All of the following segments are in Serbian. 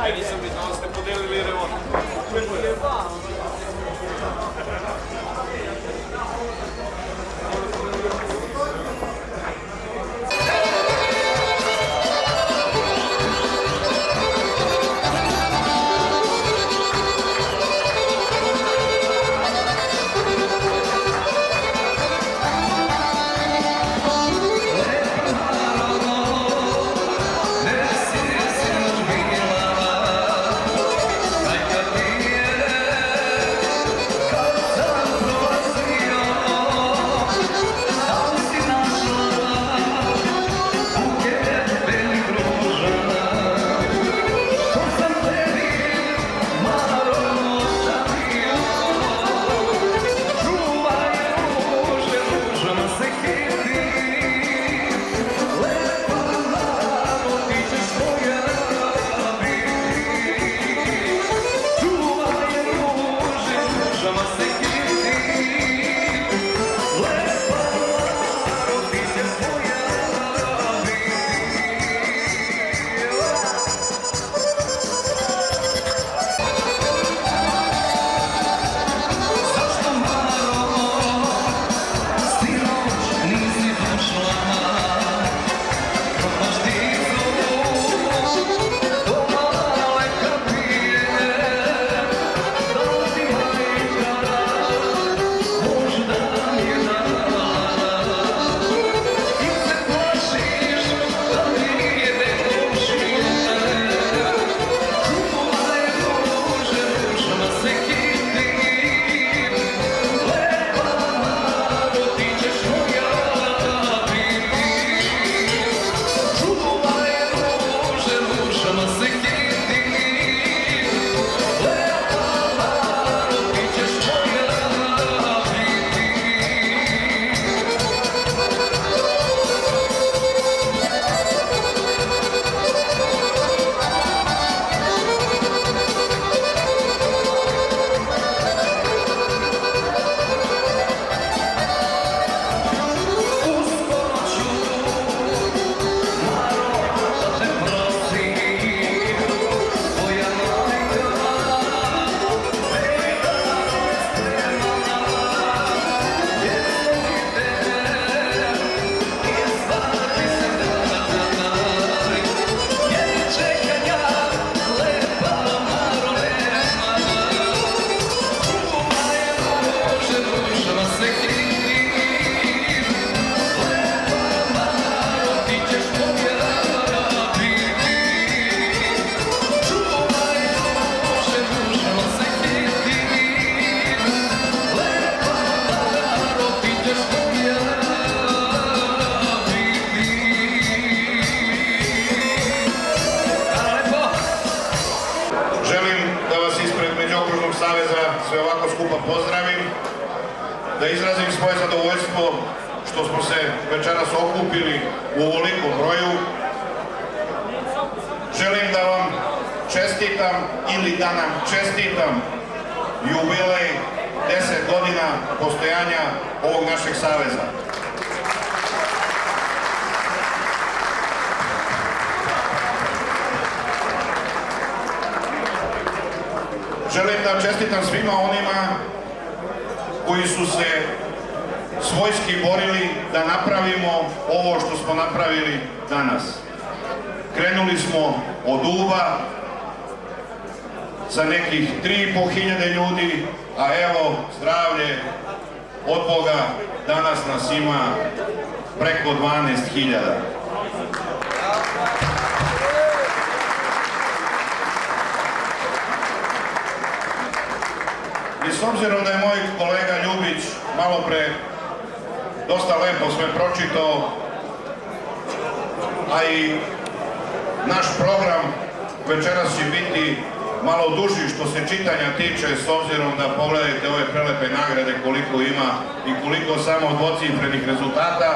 Ja nisam vidio, ali ste podelili revolt. sve ovako skupa pozdravim, da izrazim svoje zadovoljstvo što smo se večeras okupili u ovolikom broju. Želim da vam čestitam ili da nam čestitam jubilej 10 godina postojanja ovog našeg saveza. Želim da čestitam svima onima koji su se svojski borili da napravimo ovo što smo napravili danas. Krenuli smo od Uba sa nekih 3.500 ljudi, a evo, zdravlje od Boga, danas nas ima preko 12.000. I s obzirom da je moj kolega Ljubić malo pre dosta lepo sve pročitao, a i naš program večeras će biti malo duži što se čitanja tiče, s obzirom da pogledajte ove prelepe nagrade koliko ima i koliko samo dvocifrenih rezultata.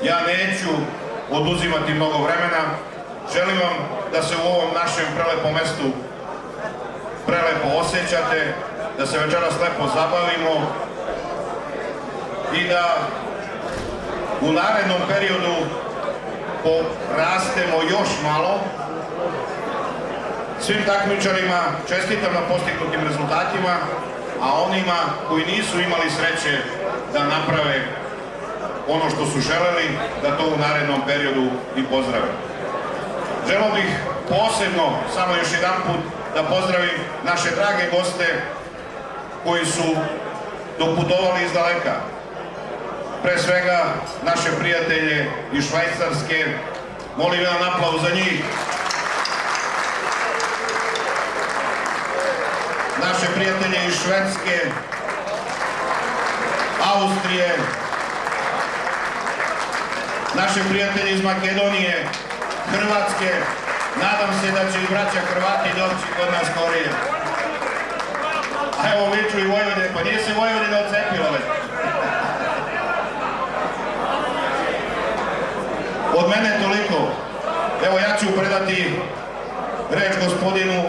Ja neću oduzimati mnogo vremena. Želim vam da se u ovom našem prelepom mestu prelepo osjećate, da se večeras lepo zabavimo i da u narednom periodu porastemo još malo Svim takmičarima čestitam na postignutim rezultatima, a onima koji nisu imali sreće da naprave ono što su želeli, da to u narednom periodu i pozdrave. Želeo bih posebno, samo još jedan put, da pozdravim naše drage goste koji su doputovali iz daleka. Pre svega naše prijatelje iz Švajcarske, molim jedan aplauz za njih. Naše prijatelje iz Švedske, Austrije, naše prijatelje iz Makedonije, Hrvatske, nadam se da će i braća Hrvati doći kod nas skorije. A evo viču i Vojvodine, pa nije se Vojvodina odcepila već. Od mene toliko. Evo ja ću predati reč gospodinu.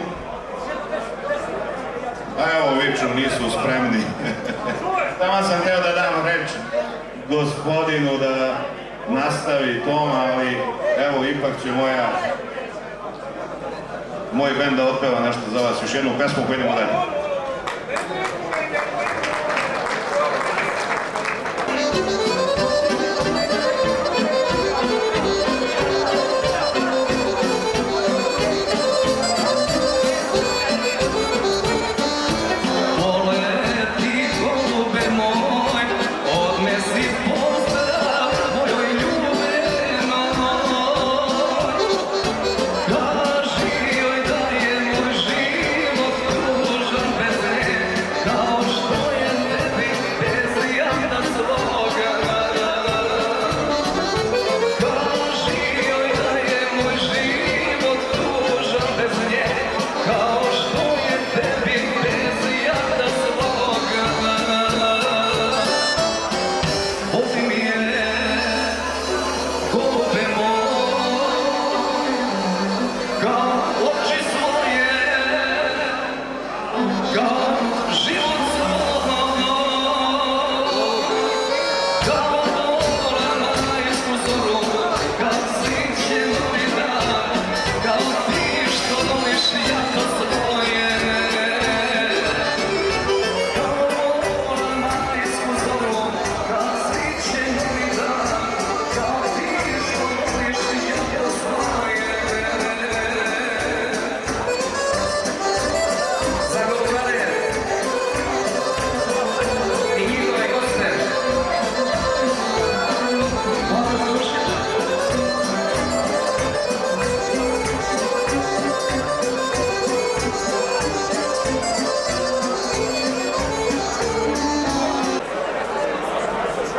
A evo viču, nisu spremni. Tamo sam hteo da dam reč gospodinu da nastavi Toma, ali evo ipak će moj bend da otpeva nešto za vas, još jednu pesmu pa idemo dalje.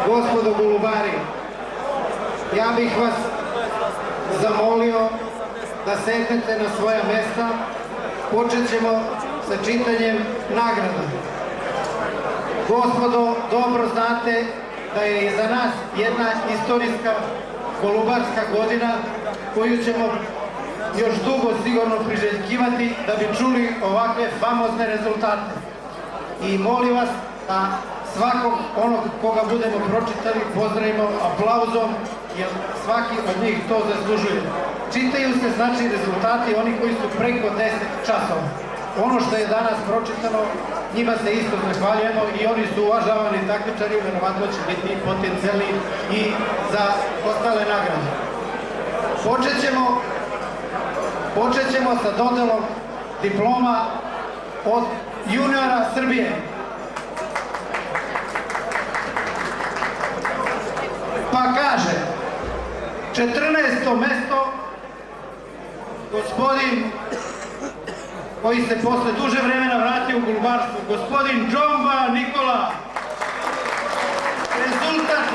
Gospodo golubari, ja bih vas zamolio da sednete na svoja mesta. Počet ćemo sa čitanjem nagrada. Gospodo, dobro znate da je iza nas jedna istorijska golubarska godina koju ćemo još dugo sigurno priželjkivati da bi čuli ovakve famozne rezultate. I molim vas da svakog onog koga budemo pročitali pozdravimo aplauzom, jer svaki od njih to zaslužuje. Čitaju se znači rezultati oni koji su preko 10 časova. Ono što je danas pročitano, njima se isto zahvaljujemo i oni su uvažavani takmičari, verovatno će biti potencijalni i za ostale nagrade. Počet ćemo sa dodelom diploma od juniora Srbije. Pa kaže, 14. mesto, gospodin koji se posle duže vremena vratio u golubarstvo, gospodin Džomba Nikola. Rezultat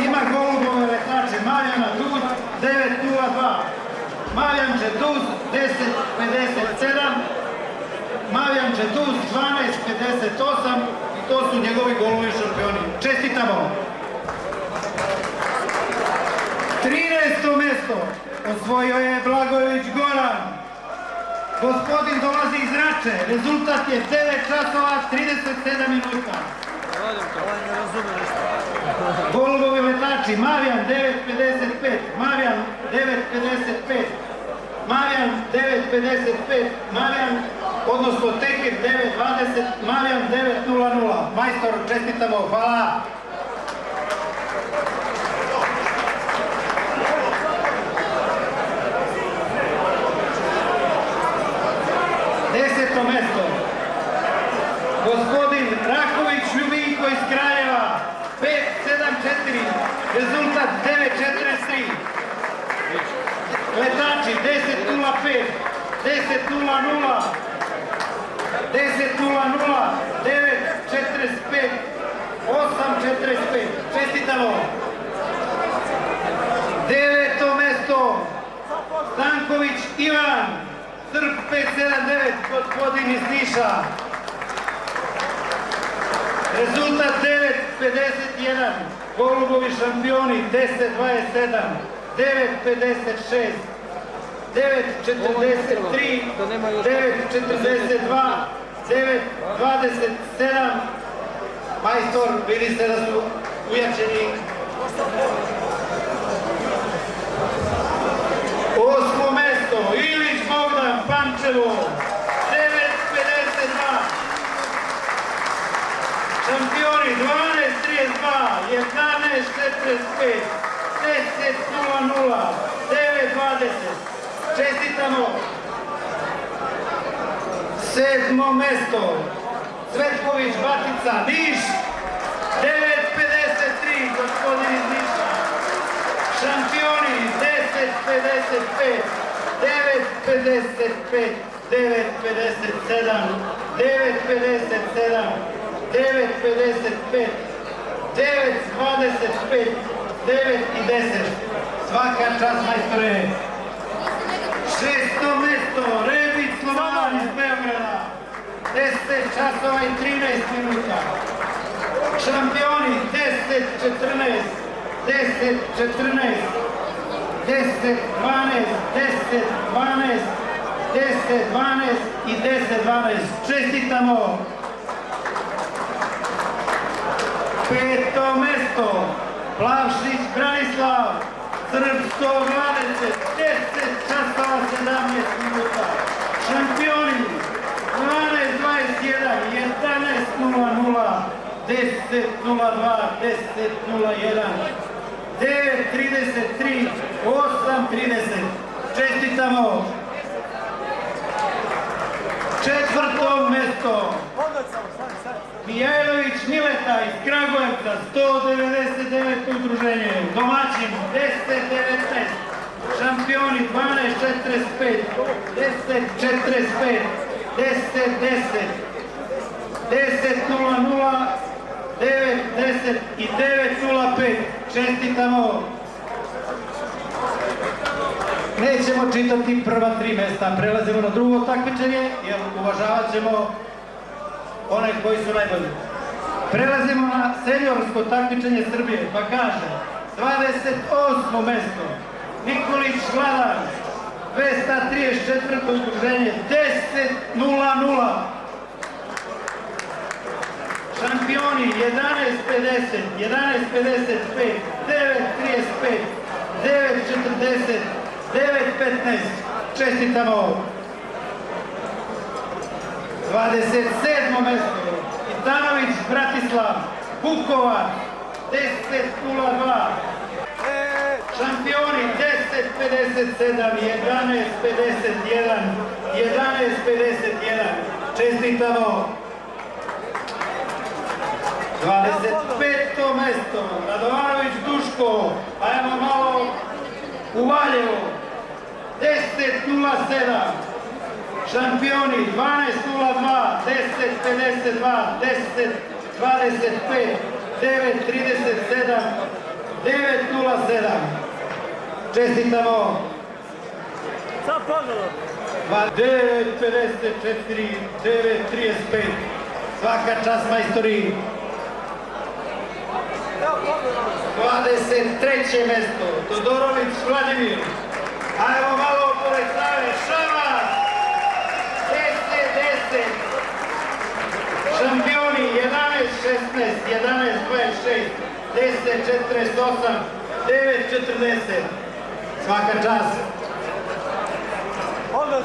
9.36. Ima golubove letače Marjana Duz 9.02. Marjan Četuz 10.57. Marjan Četuz 12.58. I to su njegovi golovi šampioni. Čestitamo! 13. mesto osvojio je Blagojević Goran. Gospodin dolazi iz Rače. Rezultat je 9 časova 37 minuta. Golubovi letači, Mavijan 9.55, Mavijan 9.55, Mavijan 9.55, Mavijan, odnosno Tekir 9.20, Mavijan 9.00. Majstor, čestitamo, hvala. Deseto mesto, gospodin Raković Ljubinko iz Kraljeva, 5.74, rezultat 9.43. Letači 10.05, 10.00, 10.00, 9.45, 8.45. Čestitamo. Deveto mesto, Stanković Ivan, Srb 5.79, gospodin iz Niša. Rezultat 9.51, Golubovi šampioni 10.27, 9.56, 9.43, 9.42, 9.27. Majstor, vidi se da su ujačeni. Osmo mesto, Ilić Bogdan, Pančevo, 9.52. Šampioni 12.32, 11.45, 10.00, 9.20. Čestitamo. Sedmo mesto, Cvetković Batica, Niš, 9.53, gospodin iz Niša. Šampioni 10.55, 9.55, 9.57, 9.57, 9.55, 9.25, 9 i 10. Svaka čast, majstore. Šesto mesto, Rebić Slobodan iz Beograda, 10 časova i 13 minuta. Šampioni 10.14, 10.14, 10.12, 10.12, 10.12 i 10.12. Čestitamo. Peto mesto, Plavšić Branislav, Srb 120, 10 časova 17 minuta. Šampioni 12.21, 11.00, 10.02, 10.01, 9.33, 8.30. Čestitamo. Četvrto mesto, Mijajlović Mileta iz Kragujevca, 199 udruženje, domaćin 10.19, šampioni 12.45, 10.45, 10.10, 10.00, 9.10 i 9.05. Čestitamo. Nećemo čitati prva tri mesta, prelazimo na drugo takmičenje jer uvažavat ćemo one koji su najbolji. Prelazimo na seniorsko takmičenje Srbije, pa kaže 28. mesto, Nikolić Vladan, 234. udruženje, 10.00. Šampioni 11.50, 11.55, 9.35, 9.40, 9.15. Čestitamo. 27. mesto, Itanović Bratislav, Bukova, 10.02. Šampioni 10.57, 11.51, 11.51. Čestitamo. 25. mesto, Radovanović Duško, ajmo malo u Valjevo, 10.07. Šampioni 12.02, 10.52, 10.25, 9.37, 9.07. Čestitamo. 9.54, 9.35. Svaka čast, majstori. 23. mesto, Todorović Vladimir. Ajmo malo pored Save, Šabac. 10.10. Šampioni 11.60, 11, 26, 10, 48, 9, 40. Svaka čast.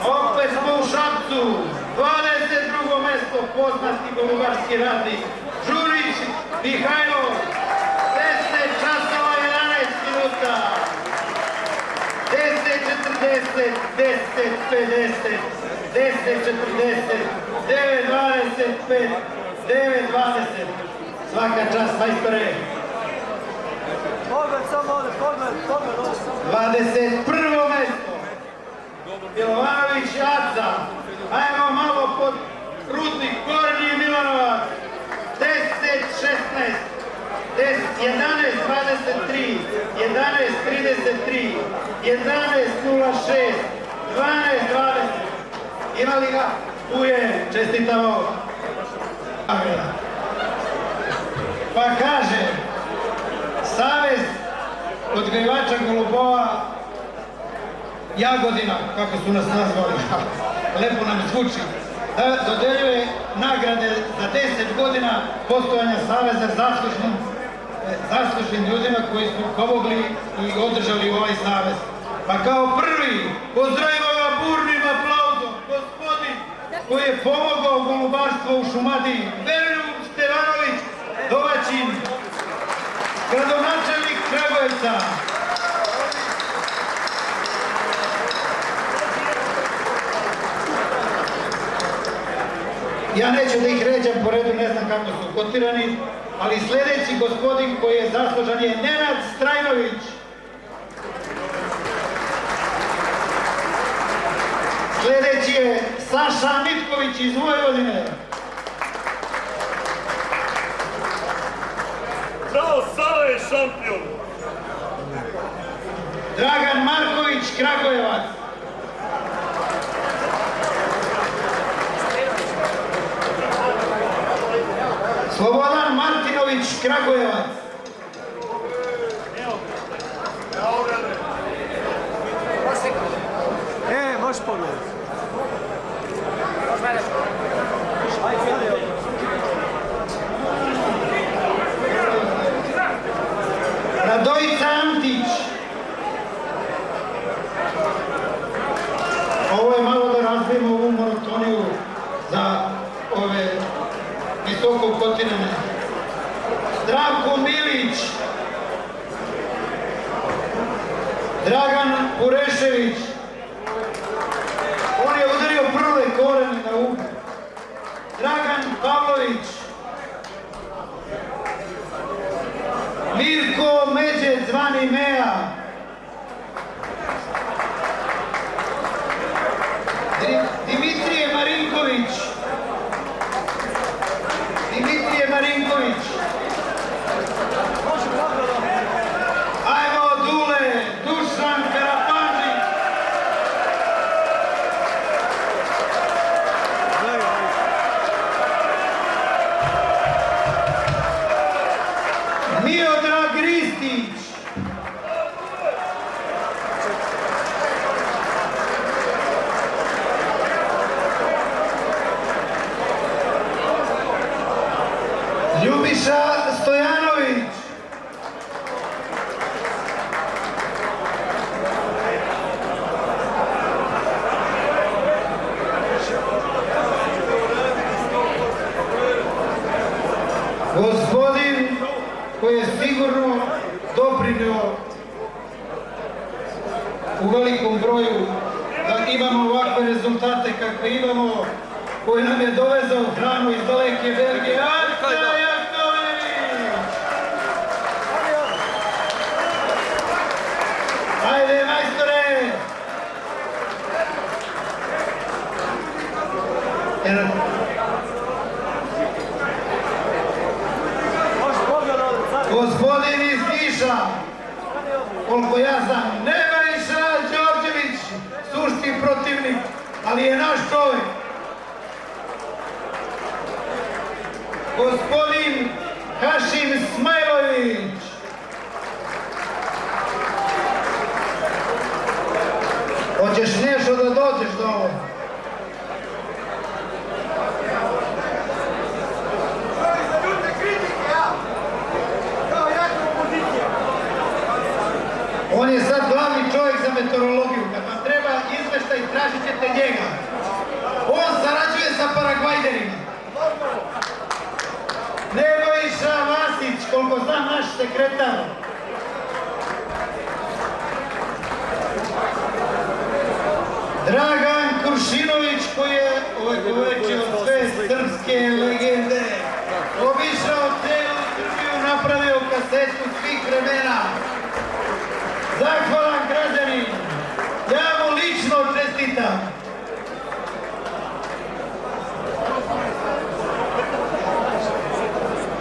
Opet smo u Šapcu. 22. mesto poznati golubarski radnik Žurić Mihajlo. 10 časova 11 minuta. 10.40, 10.50, 10.40, 9.25, 9.20. Svaka čast, majstore. Pogled, samo ovdje, pogled. 21. mesto. Milovanović Aca. Ajmo malo pod Rudnik, Gornji Milanovac. 10.16, 11.23, 11.33, 11.06, 12.20. Ima li ga? Tu je, čestitamo. Pa kaže, Savez odgajivača golubova Jagodina, kako su nas nazvali, lepo nam zvuči, dodeljuje nagrade za 10 godina postojanja Saveza zaslužnim ljudima koji su pomogli i održali ovaj savez. Pa kao prvi pozdravimo ga burnim aplauzom gospodin koji je pomogao golubarstvo u Šumadiji, Veljub Stevanović, domaćin, gradonačelnik Kragujevca. Ja neću da ih ređam po redu, ne znam kako su kotirani, ali sljedeći gospodin koji je zaslužan je Nenad Strajnović. Sljedeći je Saša Mitković iz Vojvodine. Bravo, Sava je šampion. Dragan Marković, Kragujevac. Slobodan Martinović, Kragujevac. Možeš pogledati. Radojica Antić. Ovo je malo da razbijemo ovu monotoniju za ove visoko kotirane. Zdravko Milić. Dragan Purešević. On je udario prve korene na ugu. Dragan Pavlović. Mirko Međed, zvani Meja. Dimitrije Marinković. Dimitrije Marinković. Ajmo Dule, Dušan Karapanžić. Miodrag Ristić. Ljubiša Stojanović. Gospodin koji je sigurno doprinio u velikom broju da imamo ovakve rezultate kakve imamo, koji nam je dovezao hranu iz daleke Belgije. Aca Jakovljević! Ajde, majstore! Gospodin iz Niša, koliko ja znam, Nebojša Đorđević, sušti protivnik, ali je naš čovjek. Gospodin Hašim Smajlović. Hoćeš nešto da dođeš do ovo? On je sad glavni čovjek za meteorologiju. Kad vam treba izveštaj, tražit ćete njega. On sarađuje sa Paragvajderima. Nebojša Vasić, koliko znam naš sekretar. Dragan Kuršinović, koji je veći od sve srpske legende. Obišao celu Srbiju, napravio kasetu svih vremena. Zahvalan građanin, ja mu lično čestitam.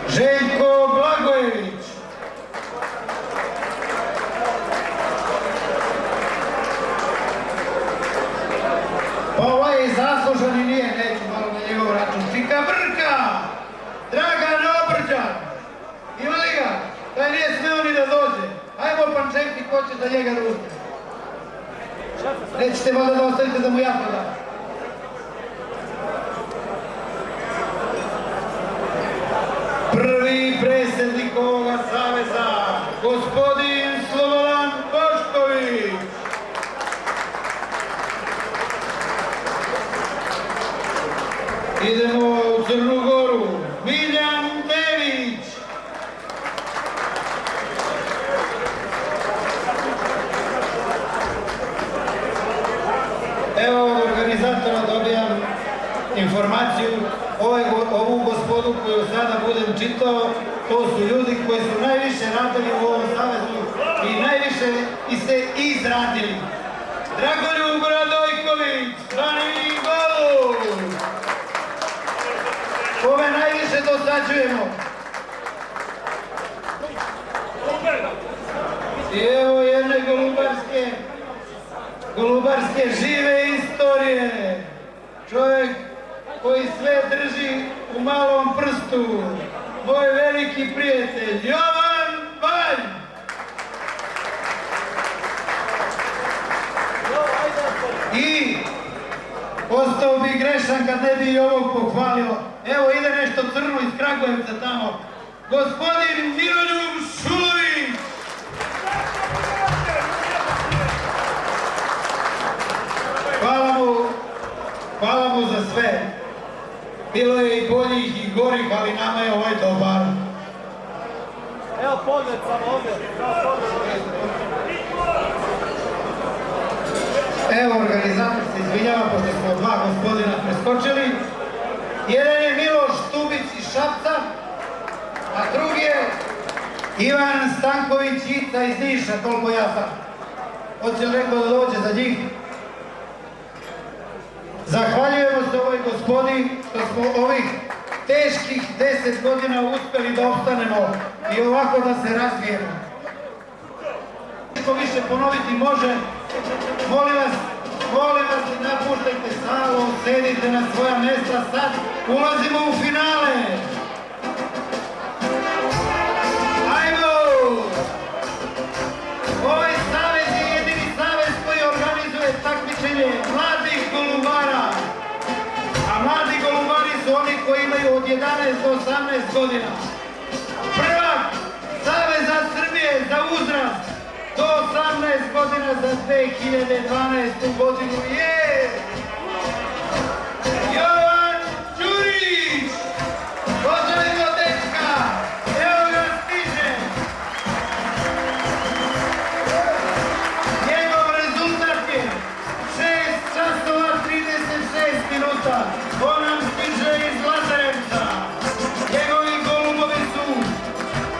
Željko Blagojević. Pa ovaj je zaslužan i nije, neću malo na njegov račun. Čika Brka, Dragan Obrđan. Ima li ga? Taj nije smeo ni da dođe. Ajmo Pančevki, ko će za njega ruke? Nećete valjda da ostavite da mu ja podam. Prvi predsjednik ovoga saveza, gospodin Slobodan Bošković. Idemo u Crnu Goru, Miljan Dević. Evo od organizatora dobijam informaciju, ovu gospodu koju sada budem čitao, to su ljudi koji su najviše radili u ovom savezu i najviše se izradili. Dragoljub Radojković, Branimir Golub. Ove najviše dosađujemo. I evo jedne golubarske žive istorije. Čovjek koji sve drži u malom prstu. Moj veliki prijatelj, Jovan Banj. I ostao bi grešan kad ne bi i ovog pohvalio. Evo ide nešto crno iz Kragujevca tamo. Gospodin Miroljub Šulović. Hvala mu za sve. Bilo je i boljih i gorih, ali nama je ovaj dobar. Evo pogled samo ovdje. Evo organizator se izvinjava pošto smo dva gospodina preskočili. Jedan je Miloš Tubić iz Šapca, a drugi je Ivan Stanković Ica iz Niša, koliko ja sam. Hoće li neko da dođe za njih? Zahvaljujemo se ovoj gospodi što smo ovih teških 10 godina uspjeli da opstanemo i ovako da se razvijemo. Što više ponoviti može, molim vas, napuštajte salu, sedite na svoja mjesta, sad ulazimo u finale. Ajmo! Ovaj savez je jedini savez koji organizuje takmičenje mladih golubara. A mladi golubari su oni koji imaju od 11 do 18 godina. Prvak Saveza Srbije za uzrast do 18 godina za 2012. godinu je Jovan Đurić. Pozdravimo dečka, evo ga stiže. Njegov rezultat je 6 časova 36 minuta. On nam stiže iz Lazarevca. Njegovi golubovi su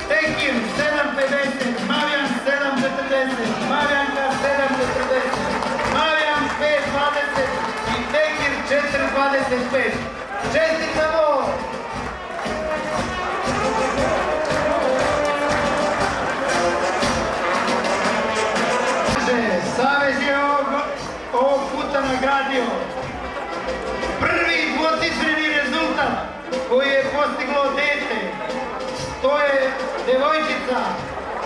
Tekir 7.50, Mavijan 7.40, Mavijanka 7.40, Mavijan 5.20 i Tekir 4.25. Čestitamo! Savez je ovog puta nagradio prvi dvocifreni rezultat koji je postiglo dete. To je devojčica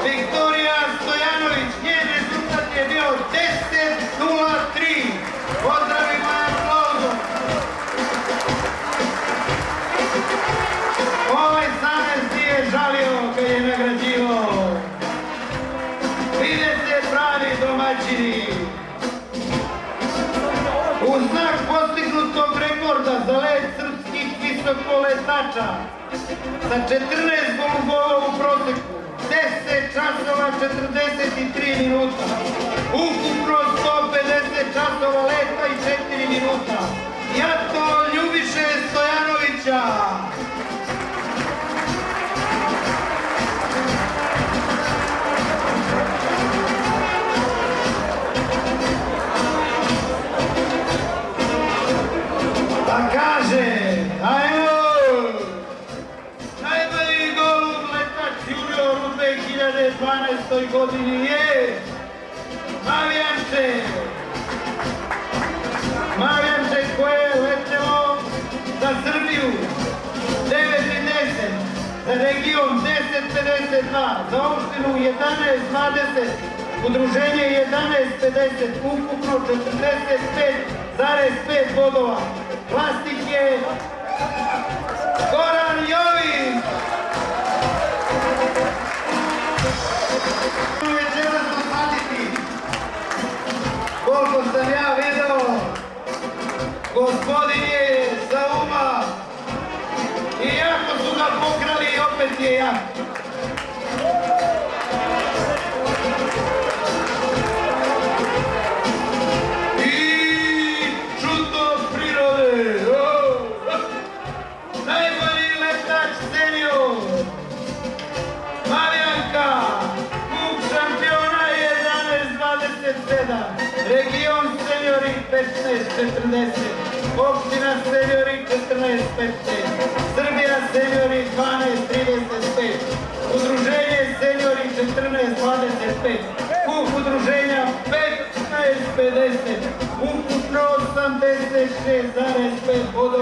Viktorija Stojanović. Njen rezultat je bio 10.03. Pozdravimo aplauzom. Ovaj savez nije žalio kad je nagrađivao. Vidite, bravo. domaćini. U znak postignutog rekorda za let srpskih visokoletača sa 14 golubova u proseku, 10 časova 43 minuta, ukupno 150 časova leta i 4 minuta. Jato Ljubiše Stojanovića. Pa kaže, ajmo, najbolji golub letač junior u 2012. godini je Mavijanče koje je letelo za Srbiju 9 i 10, za region 10.52, za opštinu 11.20, udruženje 11.50, ukupno 45,5 bodova. Vlasnik je Goran Jović. Večeras dosaditi, koliko sam ja video, gospodin je za uma i jako su ga pokrali i opet je jak. Najbolji letač senior, Marijanka, kup šampiona 11.27, region seniori 15.40, opština seniori 14.15, Srbija seniori 12.35, udruženje seniori 14.25, kup udruženja 15.50, ukupno 86,5 bodova.